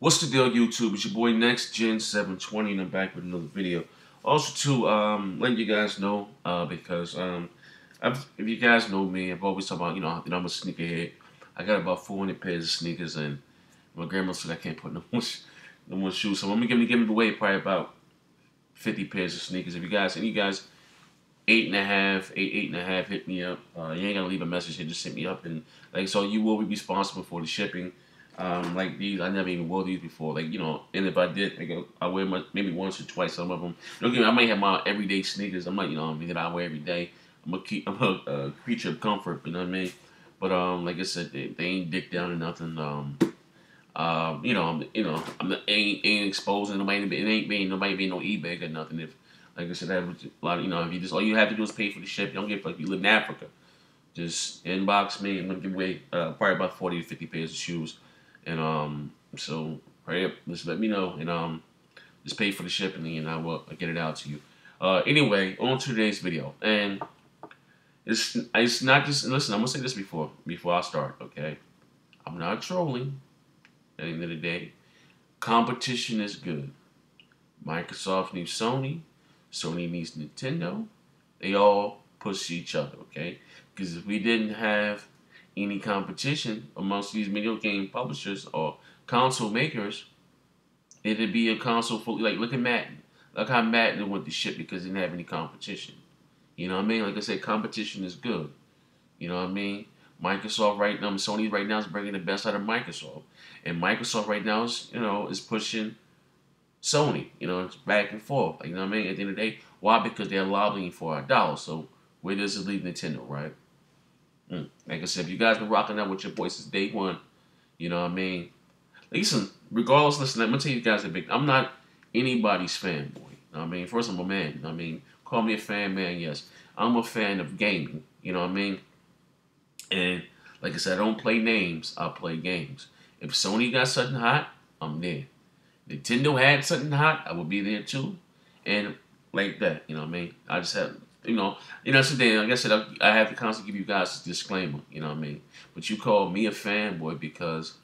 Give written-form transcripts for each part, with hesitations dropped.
What's the deal, YouTube? It's your boy Next Gen 720, and I'm back with another video. Also, to let you guys know, because if you guys know me, I've always talked about I'm a sneakerhead. I got about 400 pairs of sneakers, and my grandma said I can't put no more shoes, so I'm gonna give away probably about 50 pairs of sneakers. If you guys, any guys, eight and a half, hit me up. You ain't gotta leave a message here, just hit me up, and so you will be responsible for the shipping. Like these, I never even wore these before. And if I did, I wear them maybe once or twice. Some of them. Don't get me, I might have my everyday sneakers. I'm not, that I wear every day. I'm a creature of comfort. You know what I mean? But like I said, they ain't dick down or nothing. Ain't exposing nobody. It ain't being nobody being no eBay or nothing. If like I said, I have a lot of, if you just all you have to do is pay for the ship. You don't give a fuck if you live in Africa. Just inbox me. I'm gonna give away probably about 40 to 50 pairs of shoes. And so hurry up, just let me know, and just pay for the shipping, and I will get it out to you. Anyway, on to today's video, and it's not just, listen, I'm gonna say this before I start, okay? I'm not trolling. At the end of the day, competition is good. Microsoft needs Sony. Sony needs Nintendo. They all push each other, okay? Because if we didn't have any competition amongst these video game publishers or console makers, it'd be a console fully, like, look at Madden. Look how Madden went to shit because it didn't have any competition. You know what I mean? Like I said, competition is good. You know what I mean? Microsoft right now, Sony right now is bringing the best out of Microsoft. And Microsoft right now is pushing Sony. It's back and forth. You know what I mean? At the end of the day, why? Because they're lobbying for $1. So where does it leave Nintendo, right? Like I said, if you guys been rocking out with your boys since day one, you know what I mean? Listen, regardless, listen, I'm going to tell you guys I'm not anybody's fanboy. You know what I mean? First, I'm a man. You know what I mean? Call me a fan, man, yes. I'm a fan of gaming. You know what I mean? And like I said, I don't play names. I play games. If Sony got something hot, I'm there. Nintendo had something hot, I would be there too. And like that, you know what I mean? I just have, something, like I said, I have to constantly give you guys a disclaimer, you know what I mean? But you call me a fanboy because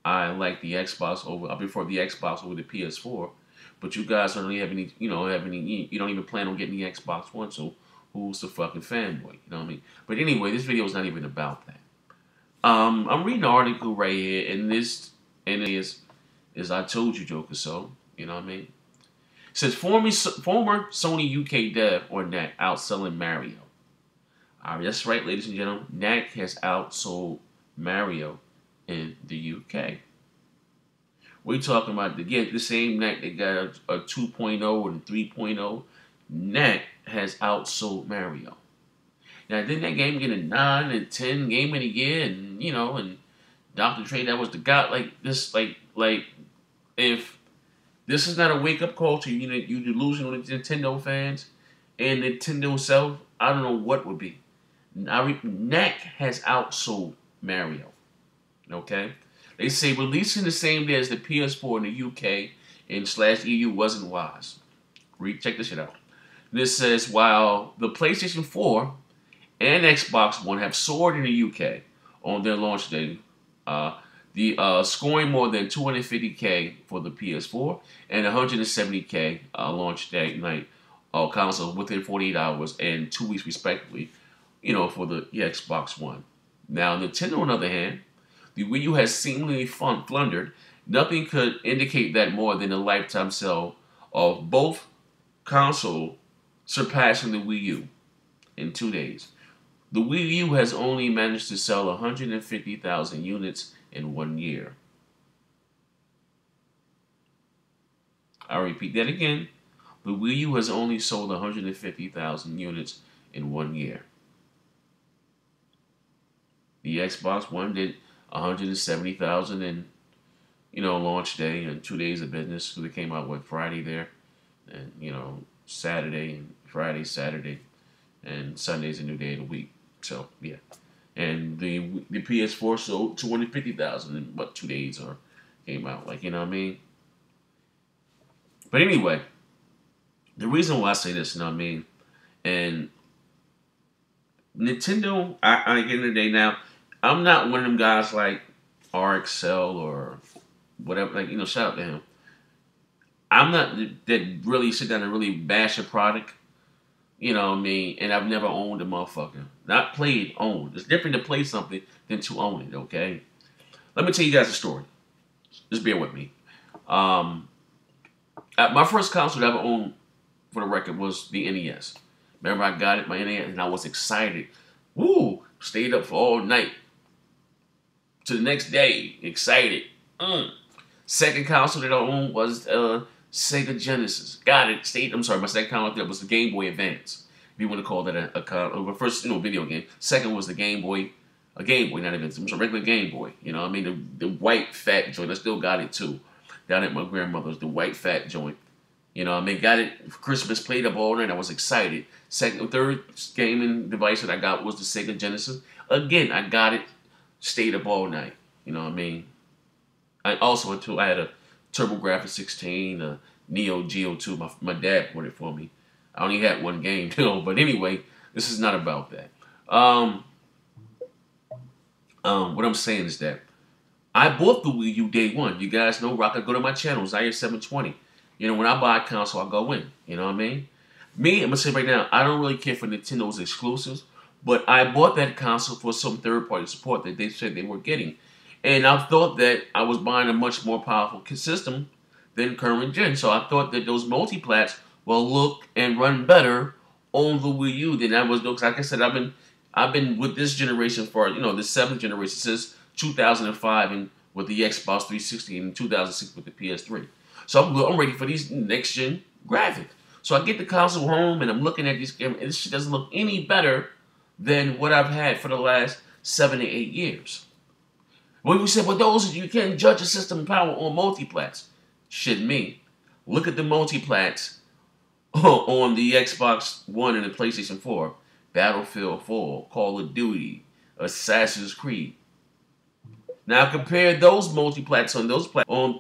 I like the Xbox I prefer the Xbox over the PS4. But you guys don't really have any, you don't even plan on getting the Xbox One, so who's the fucking fanboy, you know what I mean? But anyway, this video is not even about that. I'm reading an article right here, and it is I told you, Joker, so, you know what I mean? It says, former Sony UK dev or Knack outselling Mario. That's right, ladies and gentlemen. Knack has outsold Mario in the UK. We're talking about, the same Knack that got a 2.0 and 3.0. Knack has outsold Mario. Now, didn't that game get a 9 and 10 game of the year? And, and Dr. Trey, that was the guy, if this is not a wake-up call to you delusional Nintendo fans and Nintendo itself, I don't know what would be. Knack has outsold Mario. Okay? They say releasing the same day as the PS4 in the UK and /EU wasn't wise. Check this shit out. This says, while the PlayStation 4 and Xbox One have soared in the UK on their launch day, scoring more than 250K for the PS4 and 170K launch day night console within 48 hours and 2 weeks respectively, for the Xbox One. Now, Nintendo, on the other hand, the Wii U has seemingly floundered. Nothing could indicate that more than a lifetime sale of both consoles surpassing the Wii U in 2 days. The Wii U has only managed to sell 150,000 units in 1 year. I'll repeat that again. The Wii U has only sold 150,000 units in 1 year. The Xbox One did 170,000 in, launch day and 2 days of business. So they came out with Friday there, and Saturday and Friday, Saturday, and Sunday's a new day of the week. So yeah. And the PS4 sold 250,000 in 2 days or came out. You know what I mean? But anyway, the reason why I say this, you know what I mean? And Nintendo, I get in the day now, I'm not one of them guys like Outsells or whatever. Like, shout out to him. I'm not that really sit down and really bash a product. You know what I mean? And I've never owned a motherfucker. Not played, owned. It's different to play something than to own it, okay? Let me tell you guys a story. Just bear with me. My first console that I ever owned, for the record, was the NES. Remember, I got it, my NES, and I was excited. Woo! Stayed up for all night. To the next day, excited. Second console that I owned was Sega Genesis. Got it. My second console was the Game Boy Advance. If you want to call that a first, video game. Second was the Game Boy, not even, it was a regular Game Boy. You know what I mean? The white fat joint. I still got it too. Down at my grandmother's, the white fat joint. You know what I mean? Got it for Christmas, played up all night. I was excited. Third gaming device that I got was the Sega Genesis. Again, I got it, stayed up all night. You know what I mean? I had a TurboGrafx 16, a Neo Geo 2. My dad bought it for me. I only had one game, but anyway, this is not about that. What I'm saying is that I bought the Wii U day one. You guys know, Rock, I go to my channel, Zaire720. When I buy a console, I go in. You know what I mean? Me, I'm going to say right now, I don't really care for Nintendo's exclusives, but I bought that console for some third-party support that they said they were getting. And I thought that I was buying a much more powerful system than current gen. So I thought that those multiplats will look and run better on the Wii U than I was doing. Because like I said, I've been with this generation for, the seventh generation since 2005 and with the Xbox 360 and 2006 with the PS3. So I'm ready for these next gen graphics. So I get the console home and I'm looking at these games and this shit doesn't look any better than what I've had for the last 7 to 8 years. Well, you said, you can't judge a system power on multiplats. Shit me. Look at the multiplats on the Xbox One and the PlayStation 4. Battlefield 4, Call of Duty, Assassin's Creed. Now compare those multiplats on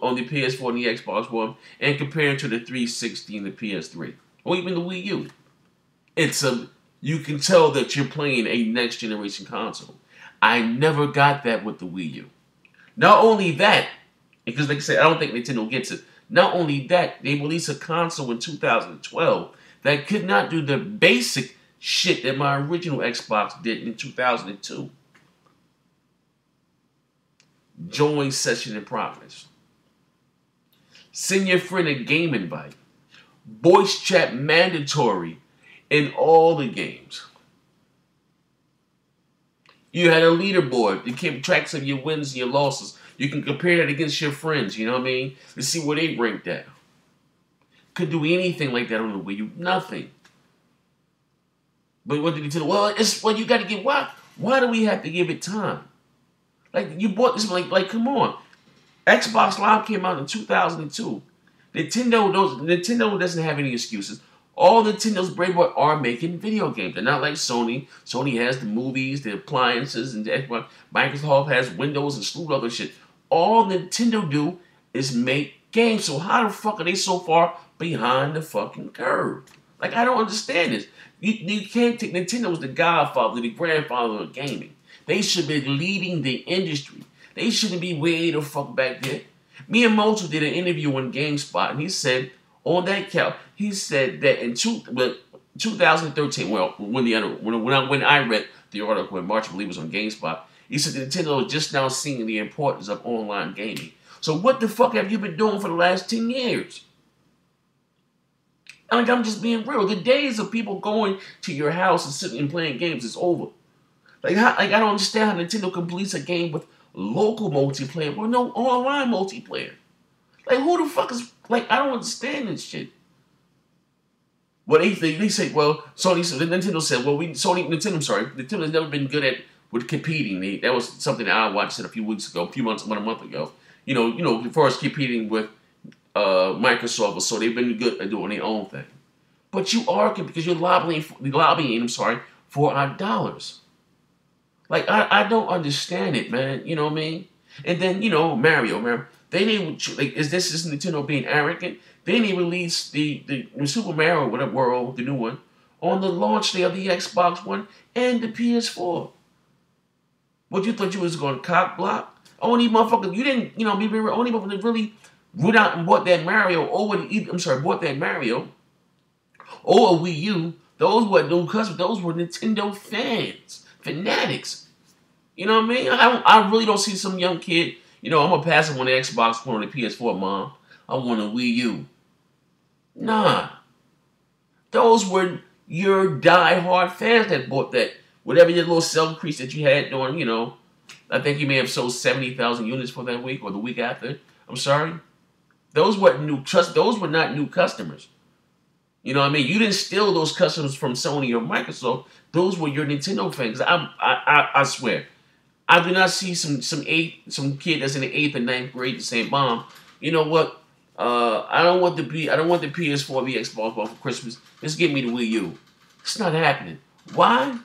on the PS4 and the Xbox One and compare it to the 360 and the PS3. Or even the Wii U. You can tell that you're playing a next generation console. I never got that with the Wii U. Not only that, because like I said, I don't think Nintendo gets it. Not only that, they released a console in 2012 that could not do the basic shit that my original Xbox did in 2002. Join session in progress. Send your friend a game invite. Voice chat mandatory in all the games. You had a leaderboard that kept tracks of your wins and your losses. You can compare that against your friends, you know what I mean? To see where they ranked at. Could do anything like that on the Wii U. Nothing. But what did he tell? Well, you got to give. Why do we have to give it time? Like, you bought this, like come on. Xbox Live came out in 2002. Nintendo doesn't have any excuses. All Nintendo's brave boys are making video games. They're not like Sony. Sony has the movies, the appliances, and Microsoft has Windows and slew other shit. All Nintendo do is make games. So how the fuck are they so far behind the fucking curve? Like, I don't understand this. You can't take Nintendo as the godfather, the grandfather of gaming. They should be leading the industry. They shouldn't be way the fuck back there. Me and Moto did an interview on GameSpot, and he said on that count, he said that in 2013, when I read the article in March, I believe it was on GameSpot, he said Nintendo is just now seeing the importance of online gaming. So what the fuck have you been doing for the last 10 years? Like, I'm just being real. The days of people going to your house and sitting and playing games is over. Like I don't understand how Nintendo can release a game with local multiplayer but no online multiplayer. Like, who the fuck is... Like, I don't understand this shit. Well, they say, Nintendo's never been good with competing. That was something that I watched a few weeks ago, about a month ago. As far as competing with Microsoft, so they've been good at doing their own thing. But you are, because you're lobbying for our dollars. Like, I don't understand it, man. You know what I mean? And then, Mario, remember? They didn't, like, is Nintendo being arrogant? They didn't release the Super Mario World, the new one, on the launch day of the Xbox One and the PS4. What, you thought you was going to cock block? Only motherfuckers, you didn't, you know, be real, only motherfuckers that really went out and bought that Mario, bought that Mario, or a Wii U, those were no customers, those were Nintendo fans, fanatics. You know what I mean? I really don't see some young kid, you know, I'm going to pass it on the Xbox One or the PS4, Mom. I want a Wii U. Nah. Those were your die-hard fans that bought that. Whatever your little sell increase that you had during, you know, I think you may have sold 70,000 units for that week or the week after. I'm sorry. Those were not new customers. You know what I mean? You didn't steal those customers from Sony or Microsoft. Those were your Nintendo fans. I swear. I do not see some kid that's in the 8th and 9th grade saying, Mom, you know what? I don't want the PS4 or the Xbox One for Christmas. Just give me the Wii U. It's not happening. Why?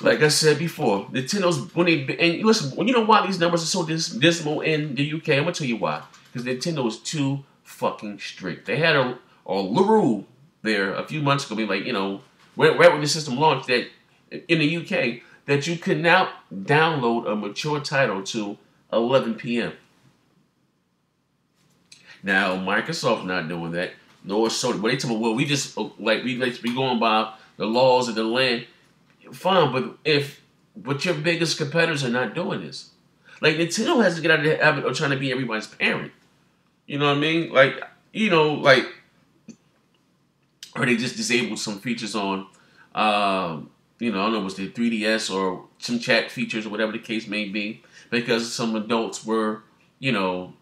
Like I said before, Nintendo's and listen, you know why these numbers are so dismal in the UK? I'm gonna tell you why. Because Nintendo is too fucking strict. They had a rule there a few months ago, be like, you know, right when the system launched, that in the UK that you could now download a mature title to 11 p.m. Now Microsoft's not doing that, nor Sony. But they tell me, well, we be going by the laws of the land. Fine, but your biggest competitors are not doing this. Like Nintendo has to get out of the habit of trying to be everybody's parent. You know what I mean? Like, you know, like, or they just disabled some features on, you know, I don't know, was the 3DS or some chat features or whatever the case may be, because some adults were, you know,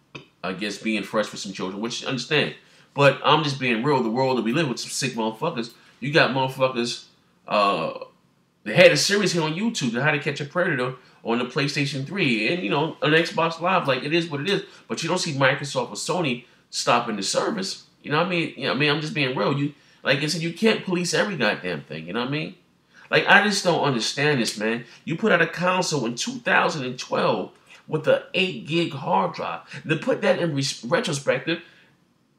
I guess being fresh for some children, which I understand. But I'm just being real. The world that we live with, some sick motherfuckers. You got motherfuckers. They had a series here on YouTube, How to Catch a Predator, on the PlayStation 3, and you know, on Xbox Live. Like, it is what it is. But you don't see Microsoft or Sony stopping the service. You know what I mean? You know what I mean? I'm just being real. You, like I said, you can't police every goddamn thing. You know what I mean? Like, I just don't understand this, man. You put out a console in 2012 with an 8 gig hard drive. To put that in retrospective,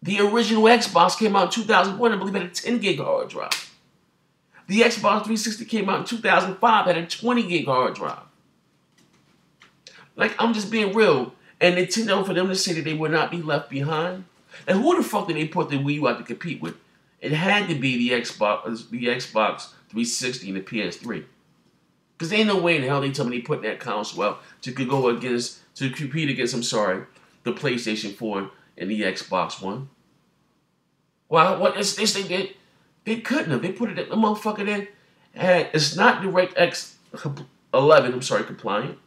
the original Xbox came out in 2001, I believe, had a 10 gig hard drive. The Xbox 360 came out in 2005, had a 20 gig hard drive. Like, I'm just being real. And Nintendo, for them to say that they would not be left behind. And who the fuck did they put the Wii U out to compete with? It had to be the Xbox 360 and the PS3. Because ain't no way in hell they tell me they put that console out to compete against, I'm sorry, the PlayStation 4 and the Xbox One. Well, what this they did, they couldn't have. They put it in the motherfucker there. And it's not DirectX 11, I'm sorry, compliant.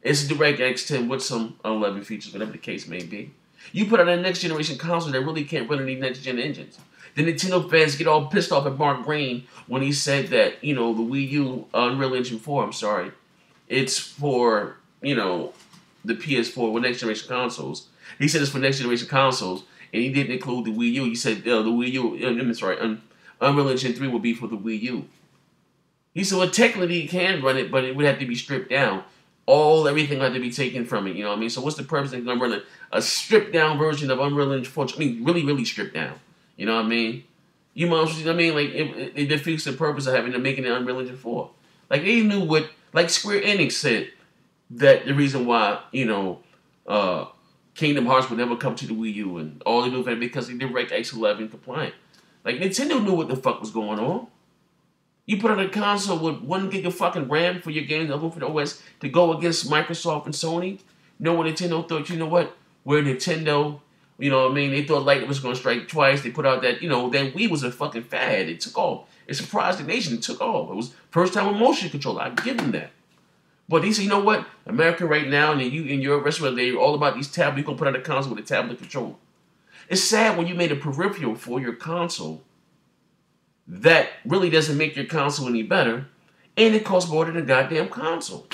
It's DirectX 10 with some 11 features, whatever the case may be. You put out a next generation console that really can't run any next gen engines. The Nintendo fans get all pissed off at Mark Green when he said that, you know, the Wii U Unreal Engine 4, I'm sorry, it's for, you know, the PS4 with next generation consoles. He said it's for next generation consoles, and he didn't include the Wii U. He said the Wii U, Unreal Engine 3 will be for the Wii U. He said, well, technically he can run it, but it would have to be stripped down. Everything had to be taken from it, you know what I mean? So what's the purpose of them running a stripped down version of Unreal Engine 4? I mean, really, really stripped down. You know what I mean? You know what I mean? Like, it defeats the purpose of having to make it an Unreal Engine 4. Like, they knew what, like Square Enix said, that the reason why, you know, Kingdom Hearts would never come to the Wii U, and all they knew that because they did DirectX 11 compliant. Like, Nintendo knew what the fuck was going on. You put on a console with 1 gig of fucking RAM for your games, other for the OS, to go against Microsoft and Sony. You know what Nintendo thought? You know what? We're Nintendo. You know what I mean? They thought lightning was going to strike twice. They put out that, you know, that Wii was a fucking fad. It took off. It surprised the nation. It took off. It was first time with motion control. I give them that. But he said, you know what? America right now, and you in Europe, rest of they're all about these tablets. You're going to put out a console with a tablet controller. It's sad when you made a peripheral for your console that really doesn't make your console any better, and it costs more than a goddamn console.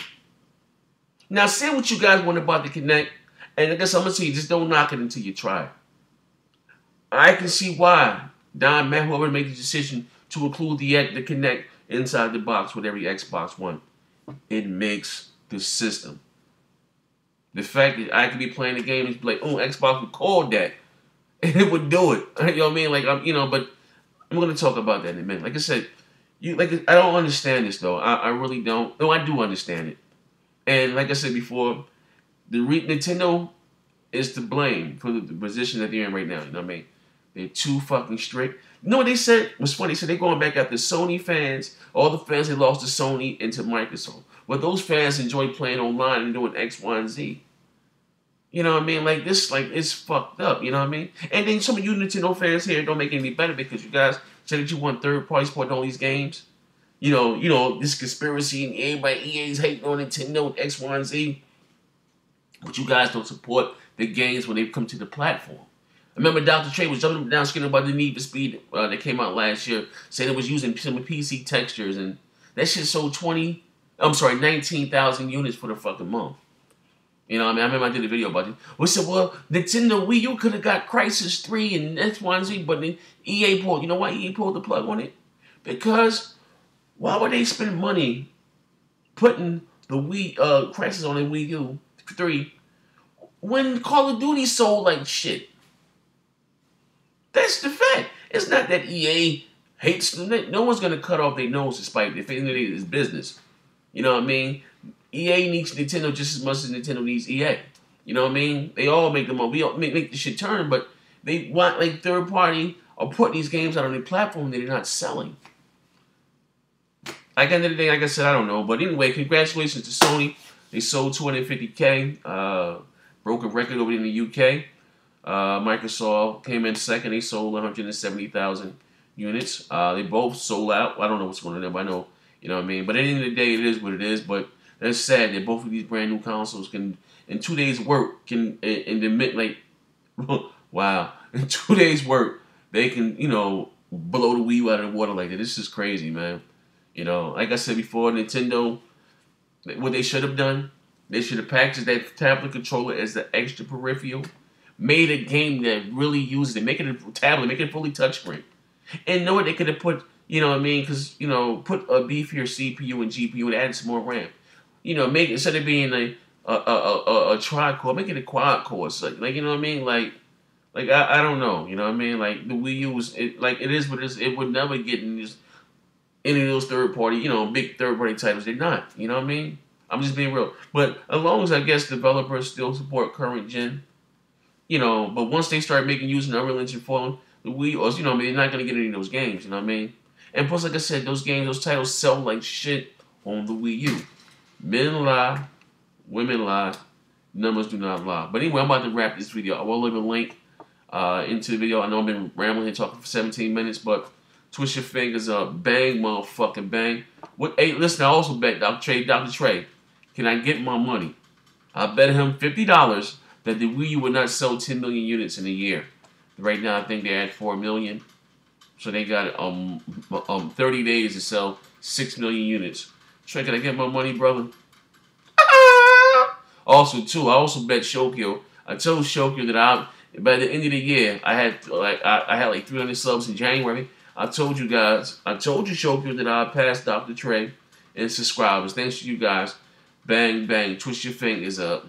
Now, say what you guys want about the Knack, and I guess I'm going to say, just don't knock it until you try it. I can see why Don Matt, whoever made the decision to include the Knack inside the box with every Xbox One. It makes the system. The fact that I could be playing the game and be like, oh, Xbox would call that, and it would do it. You know what I mean? Like, but I'm going to talk about that in a minute. Like I said, I don't understand this, though. I really don't. No, I do understand it. And like I said before, Nintendo is to blame for the position that they're in right now. You know what I mean? They're too fucking strict. You know what they said? It was funny. They said they're going back after Sony fans, all the fans they lost to Sony into Microsoft. But those fans enjoy playing online and doing X, Y, and Z. You know what I mean? Like this, like it's fucked up. You know what I mean? And then some of you Nintendo fans here don't make it any better because you guys said that you want third party support on all these games. You know this conspiracy and everybody EA's hating on Nintendo X, Y, and Z. But you guys don't support the games when they come to the platform. I remember Dr. Trey was jumping down skinning about the Need for Speed that came out last year, saying it was using some PC textures, and that shit sold 19,000 units for the fucking month. You know what I mean? I remember I did a video about it. We said, well, Nintendo Wii U could have got Crysis 3 and X, Y, and Z, but then EA pulled. You know why EA pulled the plug on it? Because why would they spend money putting the Crysis on the Wii U 3 when Call of Duty sold like shit? That's the fact. It's not that EA hates them. No one's gonna cut off their nose despite if it's business. You know what I mean? EA needs Nintendo just as much as Nintendo needs EA. You know what I mean? They all make them. We all make the shit turn, but they want like third party or putting these games out on their platform that they're not selling. Like at the end of the day, like I said, I don't know. But anyway, congratulations to Sony. They sold 250K. Broke a record over in the UK. Microsoft came in second. They sold 170,000 units. They both sold out. I don't know what's going on there, but I know, you know what I mean. But at the end of the day, it is what it is. But that's sad that both of these brand new consoles can, in 2 days' work, can in the like, wow, in 2 days' work, they can, you know, blow the Wii U out of the water like that. This is crazy, man. You know, like I said before, Nintendo, what they should have done, they should have packaged that tablet controller as the extra peripheral. Made a game that really uses it. Make it a tablet. Make it fully touchscreen. And know what they could have put, you know what I mean? Because, you know, put a beefier CPU and GPU and add some more RAM. You know, make it, instead of being a tri-core, make it a quad-core. So, like, you know what I mean? Like I don't know. You know what I mean? Like, the Wii U was, it is what it is. It would never get in any of those third-party, you know, big third-party titles. They're not. You know what I mean? I'm just being real. But as long as, I guess, developers still support current gen, you know, but once they start using Unreal Engine 4, the Wii, or, you know, they're not going to get any of those games, you know what I mean? And plus, like I said, those games, those titles sell like shit on the Wii U. Men lie, women lie, numbers do not lie. But anyway, I'm about to wrap this video. I will leave a link into the video. I know I've been rambling and talking for 17 minutes, but twist your fingers up. Bang, motherfucking bang. Hey, listen, I also bet Dr. Trey, can I get my money? I bet him $50 that the Wii U would not sell 10 million units in a year. Right now, I think they're at 4 million. So they got 30 days to sell 6 million units. Trey, can I get my money, brother? Also, too, I also bet Shokyo. I told Shokyo that by the end of the year, I had like 300 subs in January. I told you Shokyo that I passed Dr. Trey and subscribers. Thanks to you guys. Bang, bang. Twist your fingers up.